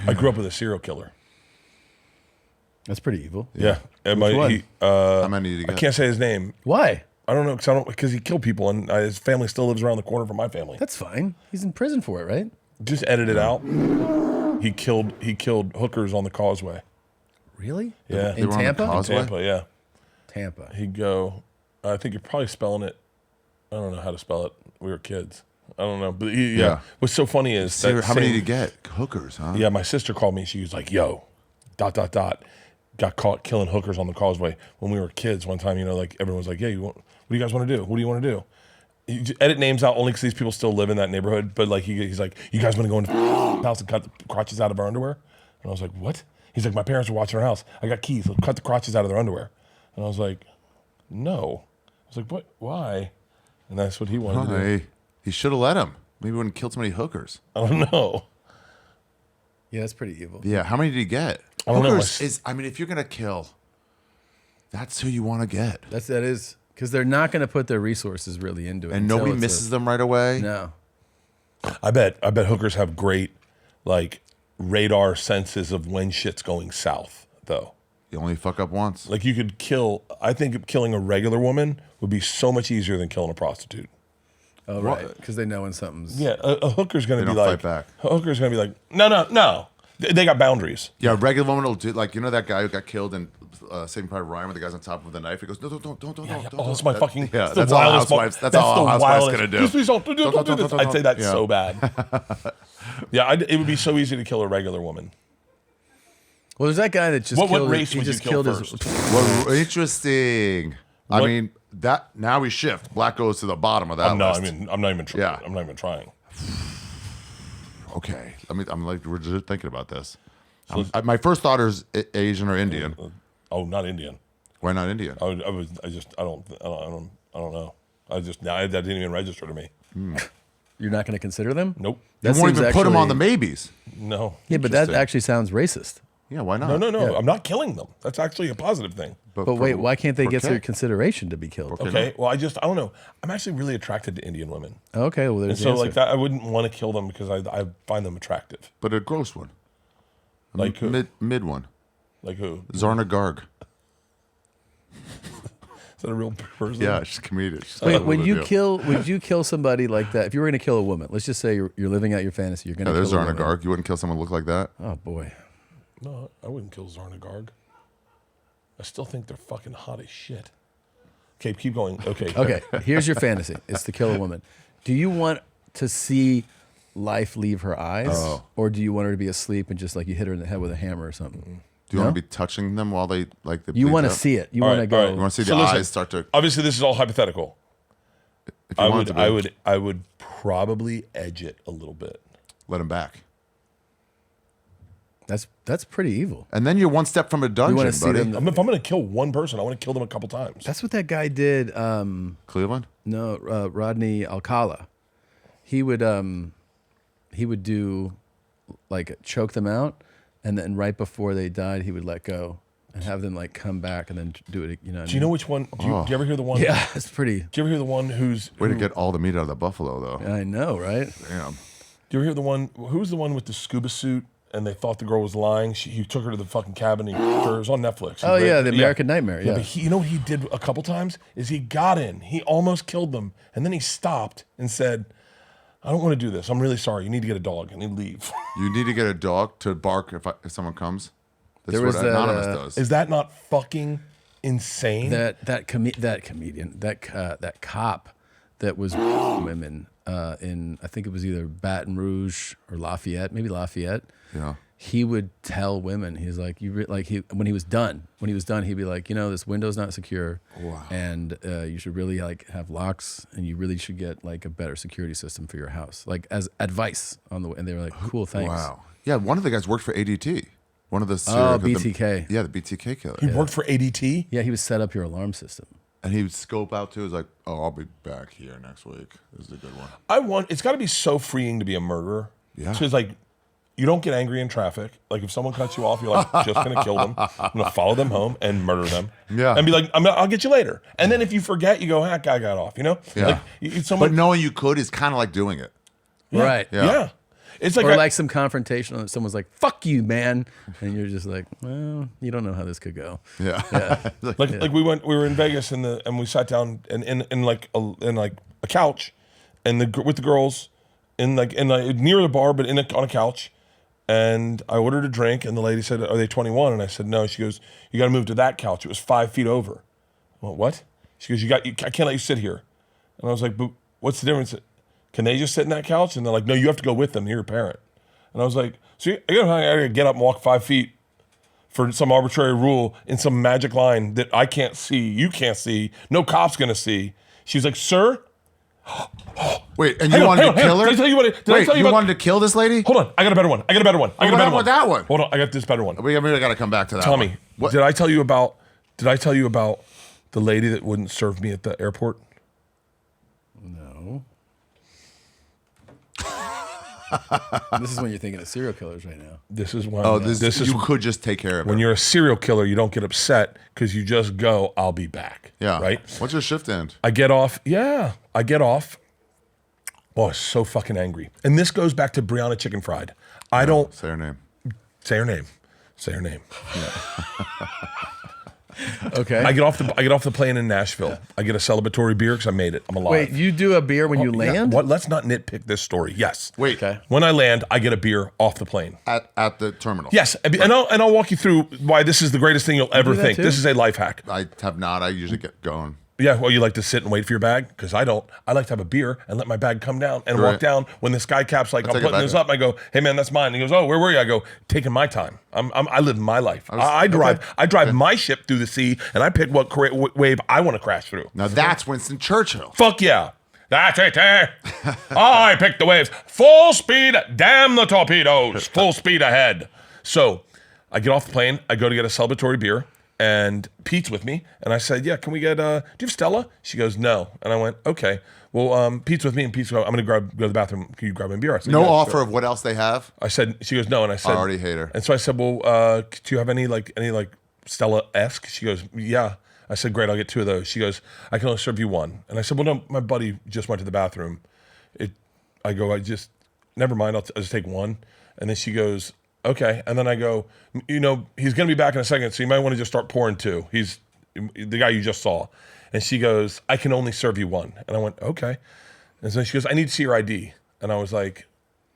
I grew up with a serial killer. That's pretty evil. Yeah. And Which one? How many did you I get? can't say his name. Why? I don't know because he killed people and his family still lives around the corner from my family. That's fine. He's in prison for it, right? Just edit it out. He killed hookers on the causeway. Really? Yeah. In Tampa? Tampa, yeah. Tampa. He'd go, I think you're probably spelling it. I don't know how to spell it. We were kids. I don't know. But yeah. What's so funny is that how many did you get? Hookers, huh? Yeah, my sister called me. She was like, yo, ... Got caught killing hookers on the causeway when we were kids one time. You know, like everyone was like, yeah, what do you guys want to do? What do you want to do? You just edit names out only because these people still live in that neighborhood. But like he's like, you guys want to go into the house and cut the crotches out of our underwear? And I was like, what? He's like, my parents are watching our house. I got keys. Let's cut the crotches out of their underwear. And I was like, no. I was like, what? Why? And that's what he wanted to do. He should have let him. Maybe he wouldn't killed so many hookers. I don't know. Yeah, that's pretty evil. Yeah, how many did he get? I don't know. Hookers I mean, if you're gonna kill, that's who you want to get. That is because they're not going to put their resources really into it. And nobody misses them right away. No. I bet hookers have great like radar senses of when shit's going south, though. You only fuck up once. Like you could I think killing a regular woman would be so much easier than killing a prostitute. Oh, right. Because they know when something's... Yeah, a hooker's going to be like... fight back. A hooker's going to be like, no. They got boundaries. Yeah, a regular woman will do, like, you know that guy who got killed in Saving Private Ryan when the guy's on top of the knife? He goes, no, don't. Oh, that's my fucking... Yeah, that's all housewives. That's all housewives going to do. Please don't do this. I'd say that's so bad. Yeah, it would be so easy to kill a regular woman. Well, there's that guy that just killed... What race would you kill first? Well, interesting. I mean, now we shift. Black goes to the bottom of that list. I'm not even trying. Yeah. I'm not even trying. Okay. We're just thinking about this. My first thought is Asian or Indian. Oh, not Indian. Why not Indian? I don't know. That didn't even register to me. You're not going to consider them? Nope. You won't even put them on the maybes. No. Yeah, but that actually sounds racist. Yeah, why not? No. Yeah. I'm not killing them. That's actually a positive thing. But wait, why can't they get their consideration to be killed? Okay. Well, I don't know. I'm actually really attracted to Indian women. Okay, well, there's and so like that, I wouldn't want to kill them because I find them attractive. But a gross one. Like who? Mid one. Like who? Zarna Garg. Is that a real person? Yeah, she's a comedian. Wait, would you kill somebody like that? If you were going to kill a woman, let's just say you're living out your fantasy. You're going to. Yeah, there's kill Zarna Garg. You wouldn't kill someone who looked like that? Oh boy. No, I wouldn't kill Zarna Garg. I still think they're fucking hot as shit. Okay, keep going. Okay. Okay, here's your fantasy. It's to kill a woman. Do you want to see life leave her eyes? Or do you want her to be asleep and just like you hit her in the head with a hammer or something? Do you want to be touching them while they like the? You want to see it. You want to go. You want to see the eyes start to. Obviously, this is all hypothetical. If you I would probably edge it a little bit. Let them back. That's pretty evil. And then you're one step from a dungeon, buddy. If I'm going to kill one person, I want to kill them a couple times. That's what that guy did. Cleveland? No, Rodney Alcala. He would do like choke them out, and then right before they died, he would let go and have them like come back and then do it. You know. Do you know which one? Do you ever hear the one? Yeah, it's pretty. Do you ever hear the one who's way to get all the meat out of the buffalo, though? I know, right? Damn. Do you ever hear the one? Who's the one with the scuba suit? And they thought the girl was lying. He took her to the fucking cabin. It was on Netflix. The American Nightmare. Yeah. But you know what he did a couple times? Is he got in. He almost killed them. And then he stopped and said, I don't want to do this. I'm really sorry. You need to get a dog. And he'd leave. You need to get a dog to bark if someone comes. That's There was what that, Anonymous does. Is that not fucking insane? That comedian, that cop that was women in, I think it was either Baton Rouge or Lafayette, maybe Lafayette. Yeah. He would tell women, he's like, when he was done, he'd be like, this window's not secure. Wow. And you should really like have locks, and you really should get like a better security system for your house, like as advice on the way. And they were like, cool, thanks. Wow. Yeah, one of the guys worked for ADT. One of the BTK. The BTK killer. He worked for ADT? Yeah, he would set up your alarm system. And he would scope out too. He's like, "Oh, I'll be back here next week. This is a good one." It's got to be so freeing to be a murderer. Yeah. So it's like, you don't get angry in traffic. Like if someone cuts you off, you're like, just gonna kill them. I'm gonna follow them home and murder them. Yeah. And be like, I'll get you later. And then if you forget, you go, guy got off. You know. Yeah. Like, but knowing you could is kind of like doing it. Yeah. Right. Yeah. It's like or like some confrontation and someone's like, fuck you, man. And you're just like, well, you don't know how this could go. Yeah. Like we were in Vegas and we sat down in like a couch and with the girls in near the bar, but on a couch. And I ordered a drink, and the lady said, "Are they 21?" And I said, "No." She goes, "You got to move to that couch. It was 5 feet over." I went, "What?" She goes, I can't let you sit here." And I was like, "But what's the difference? Can they just sit in that couch?" And they're like, "No, you have to go with them. You're a parent." And I was like, "So I gotta get up and walk 5 feet for some arbitrary rule in some magic line that I can't see, you can't see, no cop's gonna see." She's like, "Sir." Wait, and you wanted to kill her? Did I tell you what? Wait, you wanted to kill this lady? Hold on, I got a better one. I got a better one. What happened with that one? Hold on, I got this better one. We got to come back to that. Tommy, What? did I tell you about the lady that wouldn't serve me at the airport? No. This is when you're thinking of serial killers right now. This is when. Oh, this is you could just take care of when her. you're a serial killer. You don't get upset because you just go, "I'll be back." Yeah. Right. What's your shift end? I get off. Yeah, I get off. Oh, I was so fucking angry. And this goes back to Brianna Chicken Fried. I don't Say her name. say her name. Say her name. Okay. I get off the plane in Nashville. I get a celebratory beer because I made it. I'm alive. Wait, you do a beer when you Yeah, land? what? Let's not nitpick this story. Yes. Wait. Okay. When I land, I get a beer off the plane. At the terminal. Yes, and I'll walk you through why this is the greatest thing you'll ever do that think. too? This is a life hack. I have not. I usually get going. Yeah, well, you like to sit and wait for your bag? Because I don't. I like to have a beer and let my bag come down and Right. walk down. When the sky cap's like, I'm take it putting back this up. up, I go, "Hey man, that's mine." And he goes, "Oh, where were you?" I go, "Taking my time. I live my life. I drive. okay. I drive my ship through the sea, and I pick what wave I want to crash through." Now that's Winston Churchill. Fuck yeah. That's it, eh? I picked the waves. Full speed, damn the torpedoes. Full speed ahead. So I get off the plane. I go to get a celebratory beer. And Pete's with me. And I said, "Yeah, can we get, do you have Stella?" She goes, "No." And I went, "Okay. Well, Pete's with me." And Pete's go, "I'm going to go to the bathroom. Can you grab me a beer?" I said, No "Yeah, offer sure." of what else they have. I said, she goes, "No." And I said, I already hate her. And so I said, "Well, do you have any Stella-esque?" She goes, "Yeah." I said, "Great, I'll get 2 of those." She goes, "I can only serve you 1." And I said, "Well, no, my buddy just went to the bathroom." Never mind, I'll just take 1. And then she goes, "Okay." And then I go, "He's going to be back in a second, so you might want to just start pouring 2. He's the guy you just saw." And she goes, "I can only serve you 1." And I went, "Okay." And so she goes, "I need to see your ID." And I was like,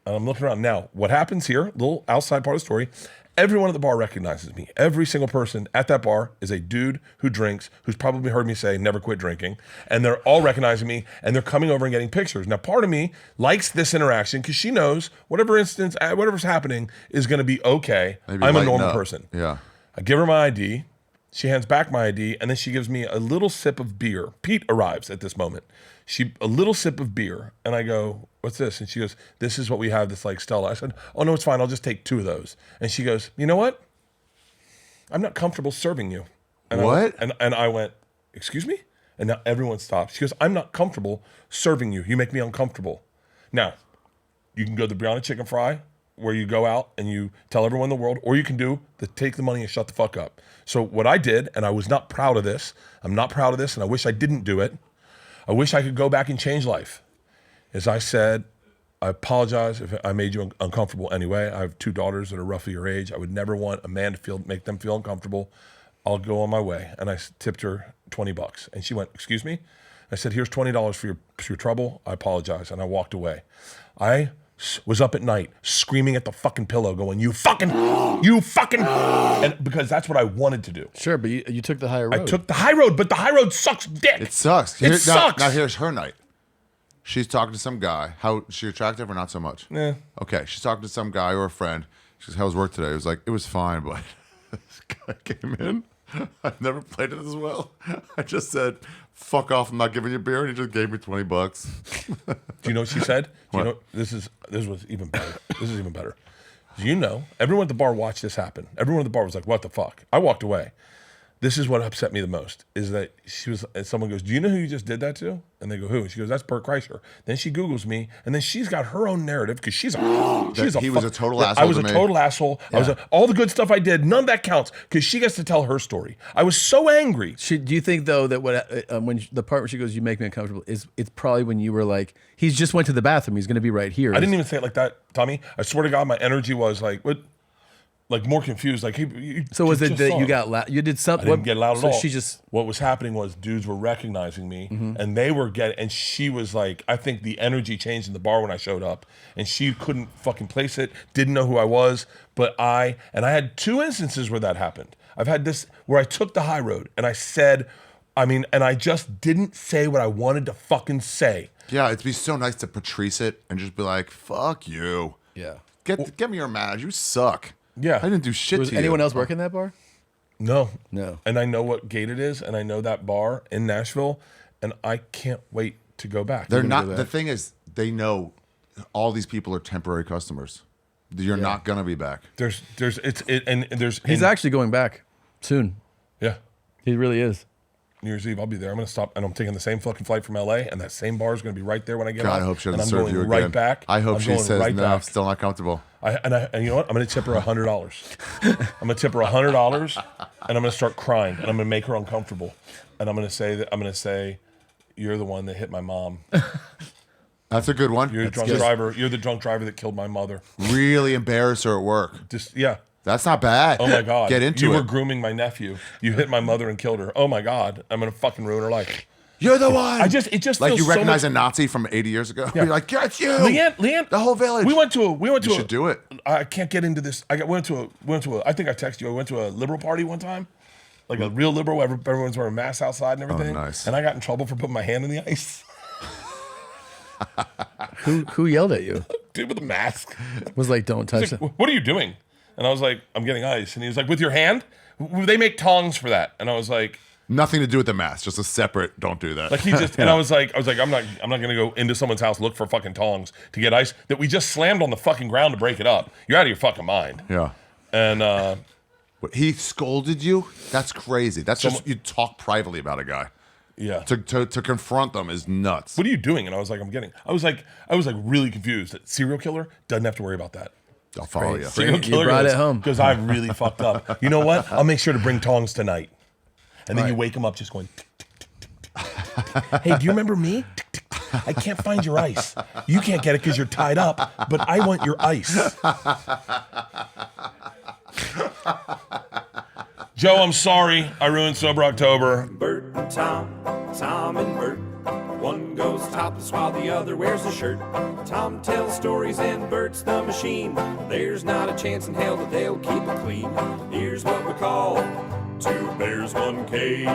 and I'm looking around now. What happens here, little outside part of the story, everyone at the bar recognizes me. Every single person at that bar is a dude who drinks, who's probably heard me say, "Never quit drinking." And they're all recognizing me, and they're coming over and getting pictures. Now, part of me likes this interaction because she knows whatever's happening is going to be okay. Maybe I'm a lighten normal up. person. Yeah. I give her my ID. She hands back my ID, and then she gives me a little sip of beer. Pete arrives at this moment. A little sip of beer, and I go, "What's this?" And she goes, "This is what we have. This like Stella." I said, "Oh no, it's fine. I'll just take 2 of those." And she goes, "You know what? I'm not comfortable serving you." And What? And I went, "Excuse me?" And now everyone stops. She goes, "I'm not comfortable serving you. You make me uncomfortable." Now, you can go to the Brianna Chicken Fry, where you go out and you tell everyone in the world, or you can do the take the money and shut the fuck up. So what I did, and I was not proud of this, I'm not proud of this, and I wish I didn't do it. I wish I could go back and change life. As I said, "I apologize if I made you uncomfortable anyway. I have 2 daughters that are roughly your age. I would never want a man to make them feel uncomfortable. I'll go on my way." And I tipped her $20. And she went, "Excuse me?" I said, "Here's $20 for your trouble. I apologize." And I walked away. I was up at night screaming at the fucking pillow going, you fucking, and because that's what I wanted to do. Sure, but you took the higher road. I took the high road, but the high road sucks dick. It sucks. It sucks. Now here's her night. She's talking to some guy. How is she attractive or not so much? Yeah. Okay, she's talking to some guy or a friend. She goes, "How was work today?" It was like, "It was fine," but this guy came in. I've never played it as well. I just said, "Fuck off! I'm not giving you beer," and he just gave me $20. Do you know what she said? Do you What? know this was even better. This is even better. Do you know? Everyone at the bar watched this happen. Everyone at the bar was like, "What the fuck?" I walked away. This is what upset me the most is that and someone goes, do you know who you just did that to? And they go, who? And she goes, that's Bert Kreischer. Then she Googles me, and then she's got her own narrative because he was a total asshole. I was a total asshole. Yeah. All the good stuff I did, none of that counts because she gets to tell her story. I was so angry. Do you think though that when the part where she goes, "You make me uncomfortable," it's probably when you were like, "He's just went to the bathroom. He's going to be right here." I didn't even say it like that, Tommy. I swear to God, my energy was like, what? Like more confused. Like, hey, So was it that you got loud? You did something. I didn't get loud at all. She just. What was happening was dudes were recognizing me, and they were and she was like, I think the energy changed in the bar when I showed up, and she couldn't fucking place it. Didn't know who I was, but I had 2 instances where that happened. I've had this where I took the high road and I said, and I just didn't say what I wanted to fucking say. Yeah, it'd be so nice to Patrice it and just be like, fuck you. Yeah. Get me your manager. You suck. Yeah. I didn't do shit Was to you. anyone else working that bar? No. No. And I know what gate it is, and I know that bar in Nashville, and I can't wait to go back. They're not. The thing is, they know all these people are temporary customers. You're not gonna be back. He's actually going back soon. Yeah. He really is. New Year's Eve, I'll be there. I'm gonna stop, and I'm taking the same fucking flight from LA, and that same bar is gonna be right there when I get God, out. I hope she and doesn't I'm serve you going again. right back. I hope I'm she going says right no. back. I'm still not comfortable. And you know what? I'm gonna tip her $100. I'm gonna tip her $100, and I'm gonna start crying, and I'm gonna make her uncomfortable, and I'm gonna say, you're the one that hit my mom. That's a good one. You're the drunk driver. You're the drunk driver that killed my mother. Really embarrass her at work. Yeah. That's not bad. Oh my God. Get into it. You it. were grooming my nephew. You hit my mother and killed her. Oh my God. I'm gonna fucking ruin her life. You're the one. It just like feels you recognize so a Nazi from 80 years ago. Yeah. You're like, get you. Leanne. The whole village. We went to You should do it. I can't get into this. Went to a. I think I texted you. I went to a liberal party one time, like a real liberal. Everyone's wearing masks outside and everything. Oh, nice. And I got in trouble for putting my hand in the ice. Who yelled at you? Dude with a mask. Was like, don't touch Like, it. what are you doing? And I was like, I'm getting ice. And he was like, with your hand? They make tongs for that. And I was like, Nothing to do with the mask. Just a separate. Don't do that. like he just. And I was like, I'm not gonna go into someone's house look for fucking tongs to get ice that we just slammed on the fucking ground to break it up. You're out of your fucking mind. Yeah. And He scolded you? That's crazy. That's just you talk privately about a guy. yeah. To confront them is nuts. What are you doing? And I was like, I was like really confused. That serial killer doesn't have to worry about that. I'll follow you. Serial You brought it home. because I really fucked up. You know what? I'll make sure to bring tongs tonight. And then you wake him up just going. Tick, tick, tick, tick, tick, tick. Hey, do you remember me? Tick, tick, tick. I can't find your ice. You can't get it because you're tied up, but I want your ice. Joe, I'm sorry. I ruined Sober October. Bert and Tom and Bert. One goes topless while the other wears a shirt. Tom tells stories and Bert's the machine. There's not a chance in hell that they'll keep it clean. Here's what we call Two Bears, One Cave.